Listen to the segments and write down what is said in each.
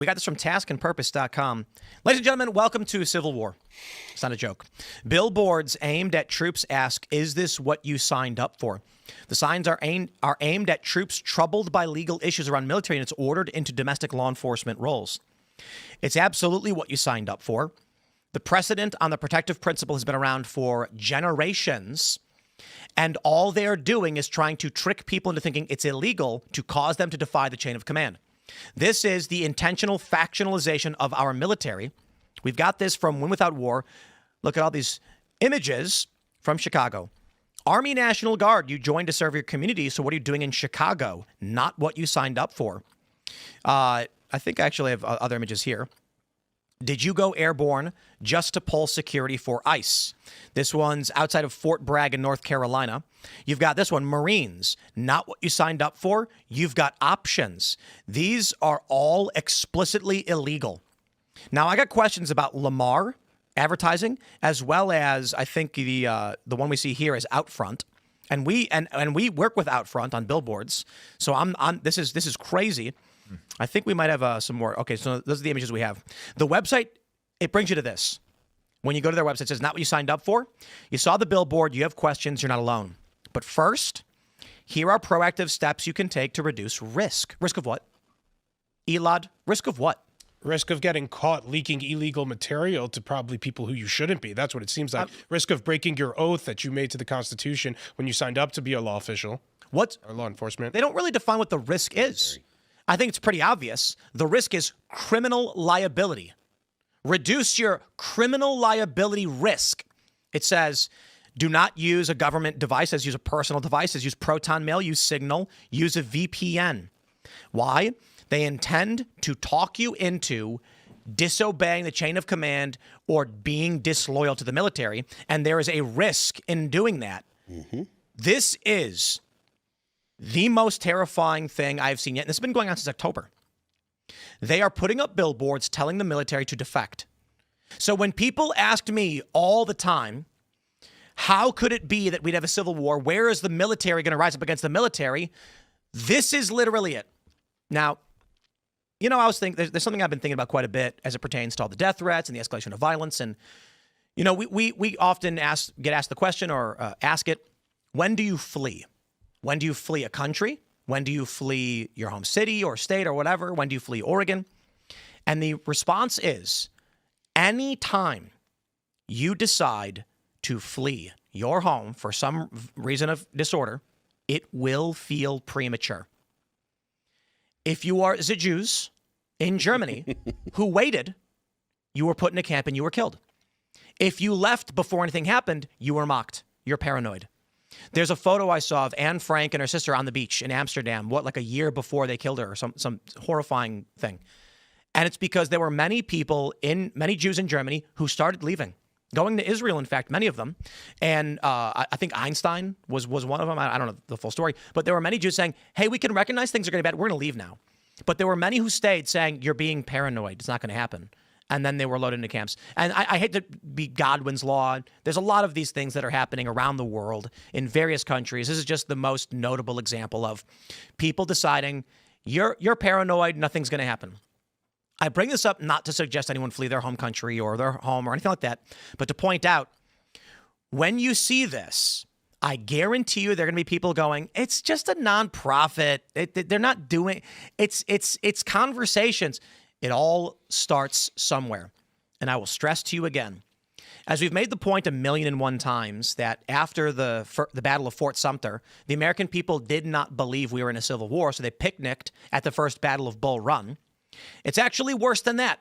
We got this from taskandpurpose.com. Ladies and gentlemen, welcome to Civil War. It's not a joke. Billboards aimed at troops ask, is this what you signed up for? The signs are aimed at troops troubled by legal issues around military units ordered into domestic law enforcement roles. It's absolutely what you signed up for. The precedent on the protective principle has been around for generations, and all they're doing is trying to trick people into thinking it's illegal to cause them to defy the chain of command. This is the intentional factionalization of our military. We've got this from Win Without War. Look at all these images from Chicago. Army National Guard, you joined to serve your community, so what are you doing in Chicago? Not what you signed up for. I think I actually have other images here. Did you go airborne just to pull security for ICE? This one's outside of Fort Bragg in North Carolina. You've got this one, Marines, not what you signed up for. You've got options. These are all explicitly illegal. Now, I got questions about Lamar advertising, as well as I think the one we see here is Outfront. And we work with Outfront on Billboards. So this is crazy. I think we might have some more. Okay, so those are the images we have. The website, it brings you to this. When you go to their website, it says not what you signed up for. You saw the billboard. You have questions. You're not alone. But first, here are proactive steps you can take to reduce risk. Risk of what? Elaad, risk of what? Risk of getting caught leaking illegal material to probably people who you shouldn't be. That's what it seems like. Risk of breaking your oath that you made to the Constitution when you signed up to be a law official. Or law enforcement. They don't really define what the risk is. I think it's pretty obvious. The risk is criminal liability. Reduce your criminal liability risk. It says, do not use a government device, use a personal device, use Proton Mail, use Signal, use a VPN. Why? They intend to talk you into disobeying the chain of command or being disloyal to the military, and there is a risk in doing that. Mm-hmm. This is the most terrifying thing I've seen yet, and this has been going on since October. They are putting up billboards telling the military to defect. So when people asked me all the time, how could it be that we'd have a civil war? Where is the military going to rise up against the military? This is literally it. Now, you know, I was thinking, there's something I've been thinking about quite a bit as it pertains to all the death threats and the escalation of violence. And, you know, we often get asked the question or ask it, when do you flee? When do you flee a country? When do you flee your home city or state or whatever? When do you flee Oregon? And the response is, any time you decide to flee your home for some reason of disorder, it will feel premature. If you are the Jews in Germany who waited, you were put in a camp and you were killed. If you left before anything happened, you were mocked. You're paranoid. There's a photo I saw of Anne Frank and her sister on the beach in Amsterdam, like a year before they killed her, or some horrifying thing. And it's because there were many Jews in Germany who started leaving, going to Israel, in fact, many of them. And I think Einstein was one of them. I don't know the full story. But there were many Jews saying, hey, we can recognize things are going to be bad. We're going to leave now. But there were many who stayed saying, you're being paranoid. It's not going to happen. And then they were loaded into camps. And I hate to be Godwin's law. There's a lot of these things that are happening around the world in various countries. This is just the most notable example of people deciding, you're paranoid, nothing's going to happen. I bring this up not to suggest anyone flee their home country or their home or anything like that, but to point out, when you see this, I guarantee you there are going to be people going, it's just a nonprofit. They're not doing it's conversations. It all starts somewhere. And I will stress to you again, as we've made the point 1,000,001 times, that after the Battle of Fort Sumter, the American people did not believe we were in a civil war, so they picnicked at the first Battle of Bull Run. It's actually worse than that.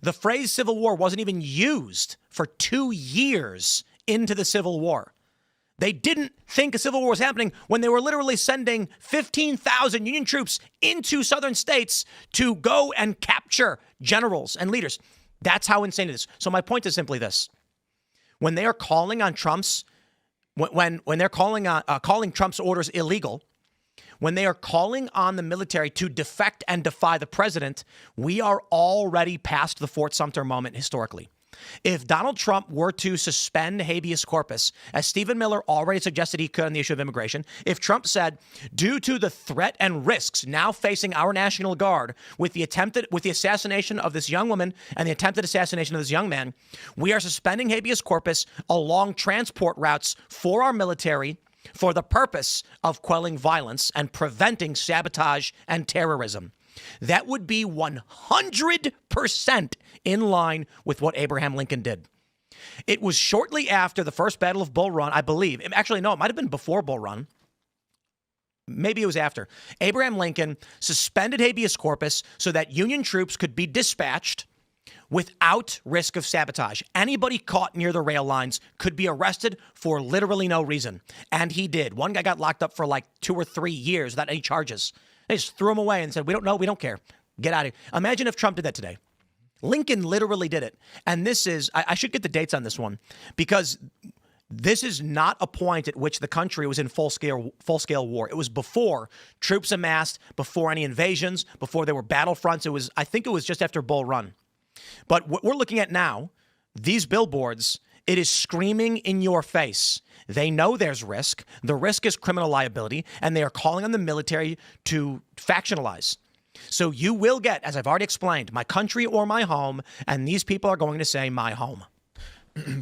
The phrase Civil War wasn't even used for 2 years into the Civil War. They didn't think a civil war was happening when they were literally sending 15,000 Union troops into southern states to go and capture generals and leaders. That's how insane it is. So my point is simply this. When they are calling on Trump's, when they're calling Trump's orders illegal, when they are calling on the military to defect and defy the president, we are already past the Fort Sumter moment historically. If Donald Trump were to suspend habeas corpus, as Stephen Miller already suggested he could on the issue of immigration, if Trump said, due to the threat and risks now facing our National Guard with the assassination of this young woman and the attempted assassination of this young man, we are suspending habeas corpus along transport routes for our military for the purpose of quelling violence and preventing sabotage and terrorism. That would be 100% in line with what Abraham Lincoln did. It was shortly after the first Battle of Bull Run, I believe. Actually, no, it might have been before Bull Run. Maybe it was after. Abraham Lincoln suspended habeas corpus so that Union troops could be dispatched without risk of sabotage. Anybody caught near the rail lines could be arrested for literally no reason. And he did. One guy got locked up for like 2 or 3 years without any charges. They just threw him away and said, we don't know, we don't care. Get out of here. Imagine if Trump did that today. Lincoln literally did it. And this is, I should get the dates on this one, because this is not a point at which the country was in full-scale war. It was before troops amassed, before any invasions, before there were battlefronts. I think it was just after Bull Run. But what we're looking at now, these billboards, it is screaming in your face. They know there's risk. The risk is criminal liability, and they are calling on the military to factionalize. So you will get, as I've already explained, my country or my home, and these people are going to say my home.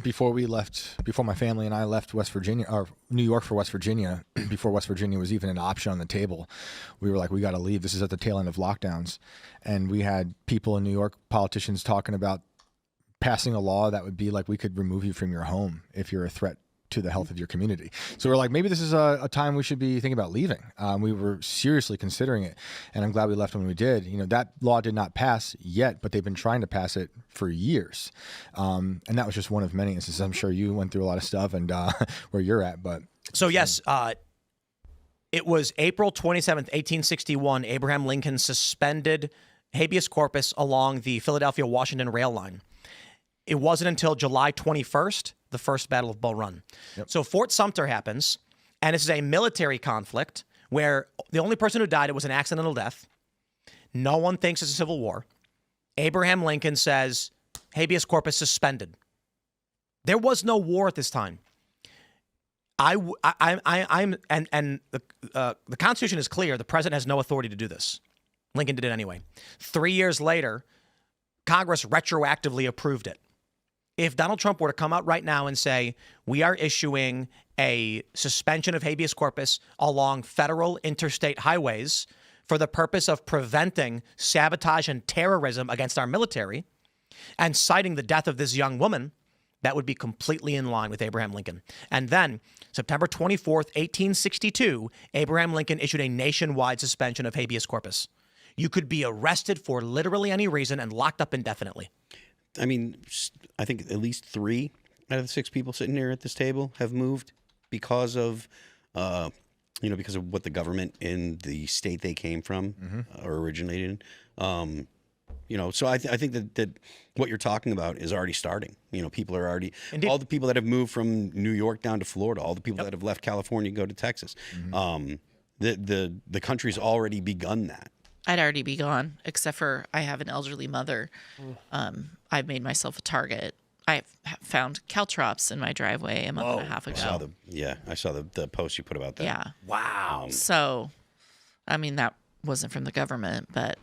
Before my family and I left West Virginia, or New York for West Virginia, before West Virginia was even an option on the table, we were like, we got to leave. This is at the tail end of lockdowns. And we had people in New York, politicians, talking about passing a law that would be like, we could remove you from your home if you're a threat to the health of your community. So we're like, maybe this is a time we should be thinking about leaving. We were seriously considering it, and I'm glad we left when we did. You know, that law did not pass yet, but they've been trying to pass it for years. And that was just one of many instances. I'm sure you went through a lot of stuff and where you're at, but. So yes, it was April 27th, 1861, Abraham Lincoln suspended habeas corpus along the Philadelphia-Washington rail line. It wasn't until July 21st, the first Battle of Bull Run. Yep. So Fort Sumter happens, and this is a military conflict where the only person who died, it was an accidental death. No one thinks it's a civil war. Abraham Lincoln says, habeas corpus suspended. There was no war at this time. The Constitution is clear. The president has no authority to do this. Lincoln did it anyway. 3 years later, Congress retroactively approved it. If Donald Trump were to come out right now and say, we are issuing a suspension of habeas corpus along federal interstate highways for the purpose of preventing sabotage and terrorism against our military, and citing the death of this young woman, that would be completely in line with Abraham Lincoln. And then, September 24th, 1862, Abraham Lincoln issued a nationwide suspension of habeas corpus. You could be arrested for literally any reason and locked up indefinitely. I mean, I think at least 3 out of the 6 people sitting here at this table have moved because of, because of what the government in the state they came from or originated in. So I think that what you're talking about is already starting. You know, people are already, Indeed. All the people that have moved from New York down to Florida, all the people that have left California to go to Texas. The country's already begun that. I'd already be gone, except for I have an elderly mother. I've made myself a target. I found caltrops in my driveway a month and a half ago. I saw the post you put about that. Yeah. Wow. So, I mean, that wasn't from the government, but,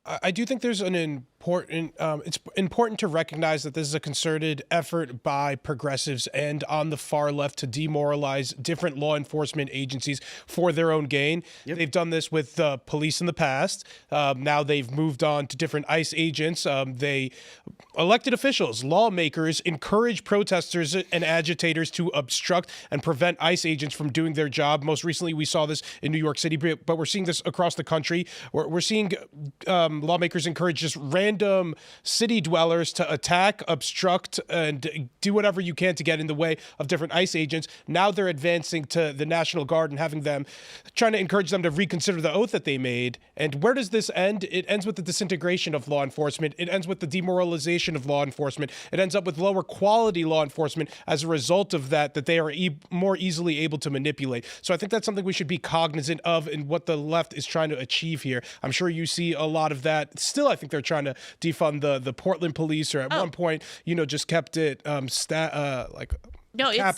I do think there's an important, it's important to recognize that this is a concerted effort by progressives and on the far left to demoralize different law enforcement agencies for their own gain. Yep. They've done this with the police in the past. Now they've moved on to different ICE agents. Elected officials, lawmakers encourage protesters and agitators to obstruct and prevent ICE agents from doing their job. Most recently, we saw this in New York City, but we're seeing this across the country. We're seeing lawmakers encourage just random city dwellers to attack, obstruct, and do whatever you can to get in the way of different ICE agents. Now they're advancing to the National Guard and trying to encourage them to reconsider the oath that they made. And where does this end? It ends with the disintegration of law enforcement. It ends with the demoralization of law enforcement. It ends up with lower quality law enforcement as a result of that they are more easily able to manipulate. So I think that's something we should be cognizant of in what the left is trying to achieve here. I'm sure you see a lot of that. Still, I think they're trying to defund the Portland police, or at one point, just kept it capped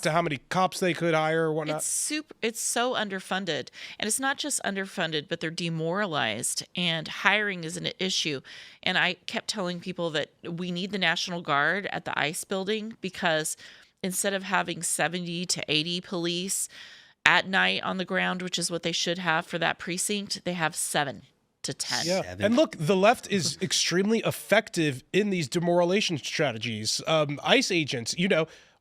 to how many cops they could hire or whatnot. It's so underfunded, and it's not just underfunded, but they're demoralized, and hiring is an issue. And I kept telling people that we need the National Guard at the ICE building, because instead of having 70 to 80 police at night on the ground, which is what they should have for that precinct, they have 7 to 10. Yeah. And look, the left is extremely effective in these demoralization strategies. ICE agents,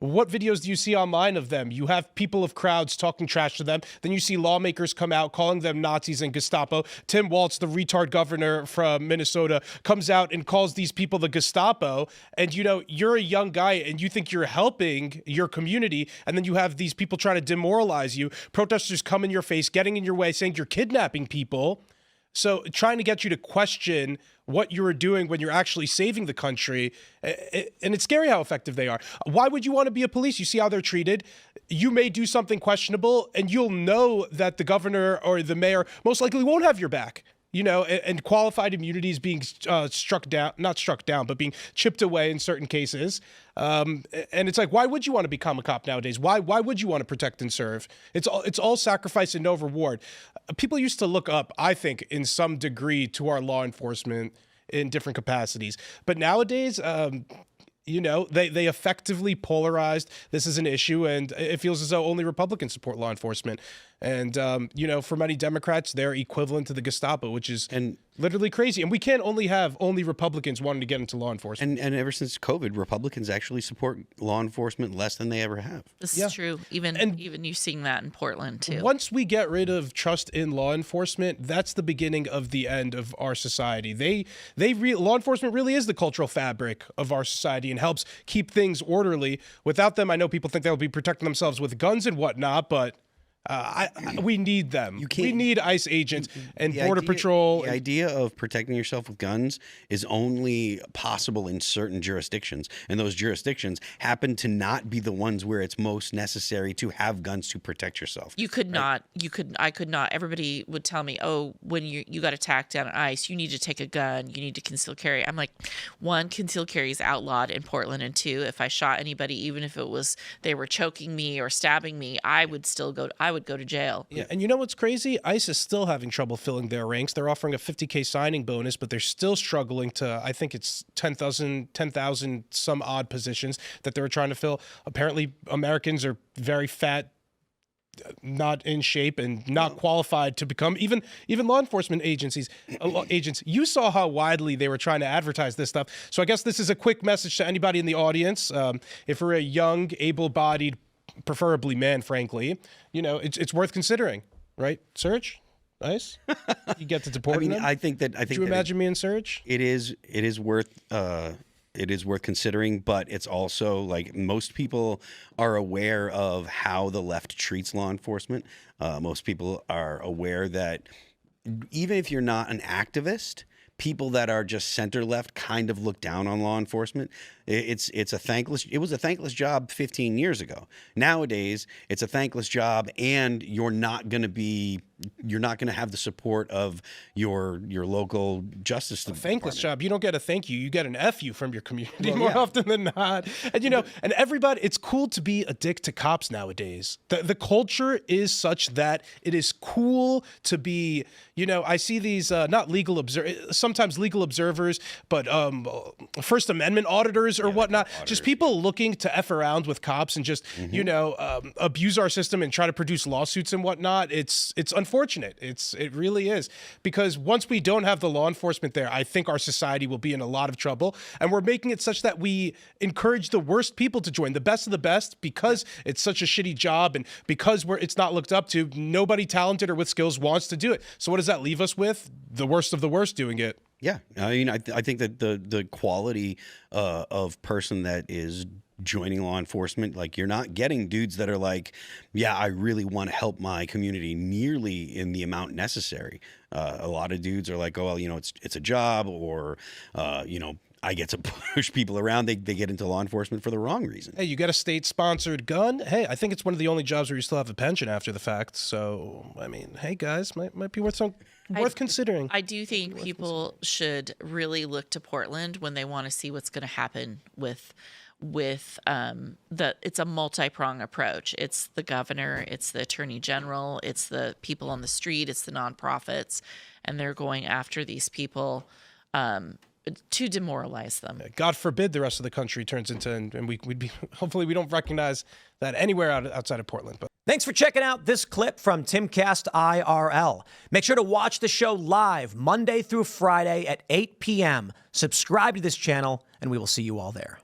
what videos do you see online of them? You have people of crowds talking trash to them. Then you see lawmakers come out calling them Nazis and Gestapo. Tim Walz, the retard governor from Minnesota, comes out and calls these people the Gestapo. And, you're a young guy and you think you're helping your community. And then you have these people trying to demoralize you. Protesters come in your face, getting in your way, saying you're kidnapping people. So trying to get you to question what you were doing when you're actually saving the country. And it's scary how effective they are. Why would you want to be a police? You see how they're treated. You may do something questionable, and you'll know that the governor or the mayor most likely won't have your back. And qualified immunity is being not struck down, but being chipped away in certain cases. And it's like, why would you want to become a cop nowadays? Why would you want to protect and serve? It's all sacrifice and no reward. People used to look up, I think, in some degree to our law enforcement in different capacities. But nowadays, they effectively polarized. This is an issue, and it feels as though only Republicans support law enforcement. And, for many Democrats, they're equivalent to the Gestapo, which is literally crazy. And we can't have only Republicans wanting to get into law enforcement. And ever since COVID, Republicans actually support law enforcement less than they ever have. This is true. Even you seeing that in Portland, too. Once we get rid of trust in law enforcement, that's the beginning of the end of our society. Law enforcement really is the cultural fabric of our society and helps keep things orderly. Without them, I know people think they'll be protecting themselves with guns and whatnot, but we need them. We need ICE agents and Border Patrol. The idea of protecting yourself with guns is only possible in certain jurisdictions, and those jurisdictions happen to not be the ones where it's most necessary to have guns to protect yourself. I could not. Everybody would tell me, oh, when you got attacked down at ICE, you need to take a gun, you need to conceal carry. I'm like, 1, conceal carry is outlawed in Portland, and 2, if I shot anybody, even if it was they were choking me or stabbing me, I would go to jail. Yeah, and you know what's crazy? ICE is still having trouble filling their ranks. They're offering a $50K signing bonus, but they're still struggling to, I think it's 10,000 some odd positions that they're trying to fill. Apparently, Americans are very fat, not in shape, and not qualified to become even law enforcement agents. You saw how widely they were trying to advertise this stuff. So I guess this is a quick message to anybody in the audience. If we're a young, able-bodied, preferably man, frankly, it's worth considering, right, Serge? Nice. You get to deport them. I think Could you imagine me and Serge? It is worth considering, but it's also like most people are aware of how the left treats law enforcement. Most people are aware that even if you're not an activist, people that are just center left kind of look down on law enforcement. It was a thankless job 15 years ago. Nowadays, it's a thankless job, and you're not going to have the support of your local justice department. A thankless job. You don't get a thank you. You get an F you from your community more often than not. And and everybody, it's cool to be a dick to cops nowadays. The culture is such that it is cool to be, I see these sometimes legal observers, but First Amendment auditors or whatnot, just people looking to F around with cops and just, abuse our system and try to produce lawsuits and whatnot. It's unfortunate. It really is, because once we don't have the law enforcement there, I think our society will be in a lot of trouble. And we're making it such that we encourage the worst people to join, the best of the best, because it's such a shitty job and because it's not looked up to. Nobody talented or with skills wants to do it. So what does that leave us with? The worst of the worst doing it. Yeah, I think that the quality of person that is joining law enforcement, like, you're not getting dudes that are like, yeah, I really want to help my community nearly in the amount necessary. A lot of dudes are like, oh, well, it's a job, or I get to push people around. They get into law enforcement for the wrong reason. Hey, you got a state-sponsored gun? Hey, I think it's one of the only jobs where you still have a pension after the fact. So, I mean, hey, guys, might be worth considering. I do think people should really look to Portland when they want to see what's going to happen with it's a multi-prong approach. It's the governor, it's the attorney general, it's the people on the street, it's the nonprofits, and they're going after these people to demoralize them. God forbid the rest of the country turns into, and we'd be, hopefully we don't recognize that anywhere outside of Portland. But Thanks for checking out this clip from Timcast IRL. Make sure to watch the show live Monday through Friday at 8 p.m. Subscribe to this channel, and we will see you all there.